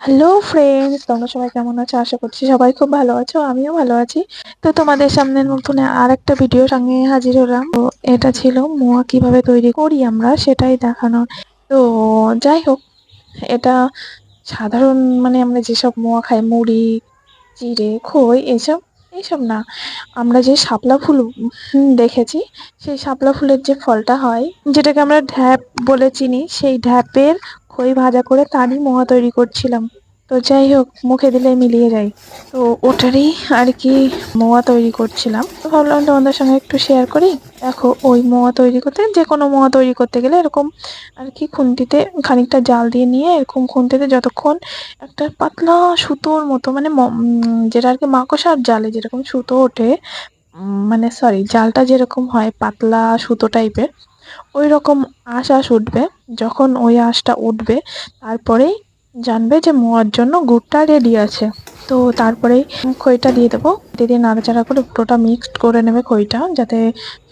Hello friends, তোমরা সবাই কেমন আছো? আশা করছি সবাই খুব ভালো আছো, আমিও ভালো আছি। তো তোমাদের সামনে নতুন আর একটা ভিডিও সঙ্গে হাজির হলাম। তো এটা ছিল মোয়া কিভাবে তৈরি করি আমরা সেটাই দেখানো। তো যাই হোক, এটা সাধারণ আমরা যেসব মোয়া খাই, মুড়ি, চিড়ে, খই, এসব এইসব না। আমরা যে শাপলা ফুল দেখেছি, সেই শাপলা ফুলের যে ফলটা হয়, যেটাকে আমরা ঢ্যাপ বলে চিনি, সেই ঢ্যাপের খই ভাজা করে তারই মোয়া তৈরি করছিলাম। তো যাই হোক, মুখে দিলে মিলিয়ে যায়। তো ওটারই আর কি মোয়া তৈরি করছিলাম। তো ভাবলাম তোমাদের সঙ্গে একটু শেয়ার করি। দেখো, ওই মোয়া তৈরি করতে, যে কোনো মোয়া তৈরি করতে গেলে এরকম আর কি খুন্তিতে খানিকটা জাল দিয়ে নিয়ে, এরকম খুন্তিতে যতক্ষণ একটা পাতলা সুতোর মতো, যেটা আর কি মাকড়সার জালে যেরকম সুতো ওঠে, সরি, জালটা যেরকম হয় পাতলা সুতো টাইপের, ওই রকম আঁশ উঠবে। যখন ওই আঁশটা উঠবে, তারপরেই জানবে যে মোয়ার জন্য গুড়টা রেডি আছে। তো তারপরেই খইটা দিয়ে দেবো, দিয়ে নাড়াচাড়া করে পুরোটা মিক্সড করে নেবে খইটা, যাতে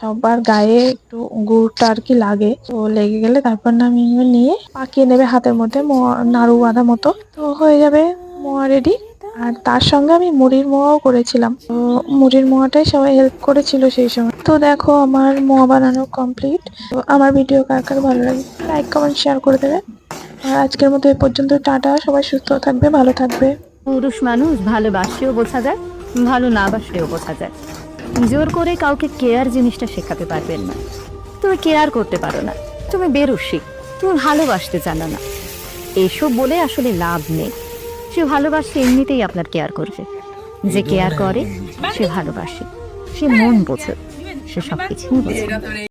সবার গায়ে একটু গুড়টা আর কি লাগে। তো লেগে গেলে তারপর নামিয়ে নিয়ে পাকিয়ে নেবে হাতের মধ্যে, মোয়া নাড়ু বাঁধা মতো। তো হয়ে যাবে মোয়া রেডি। আর তার সঙ্গে আমি মুড়ির মোয়াও করেছিলাম। তো মুড়ির মোয়াটাই সবাই হেল্প করেছিল সেই সময়। তো দেখো, আমার মোয়া বানানো কমপ্লিট। তো আমার ভিডিও কার কার ভালো লাগে, লাইক কমেন্ট শেয়ার করে দেবে। আর আজকের মতো এ পর্যন্ত, টাটা। সবাই সুস্থ থাকবে, ভালো থাকবে। পুরুষ মানুষ ভালোবাসলেও বোঝা যায়, ভালো না বাসলেও বোঝা যায়। জোর করে কাউকে কেয়ার জিনিসটা শেখাতে পারবেন না। তুমি কেয়ার করতে পারো না, তুমি বেরসিক, তুমি ভালোবাসতে জানো না। এসব বলে আসলে লাভ নেই। সে ভালোবাসে এমনিতেই আপনার কেয়ার করবে। যে কেয়ার করে সে ভালোবাসে, সে মন বোঝে, সে সবকিছুই বোঝে।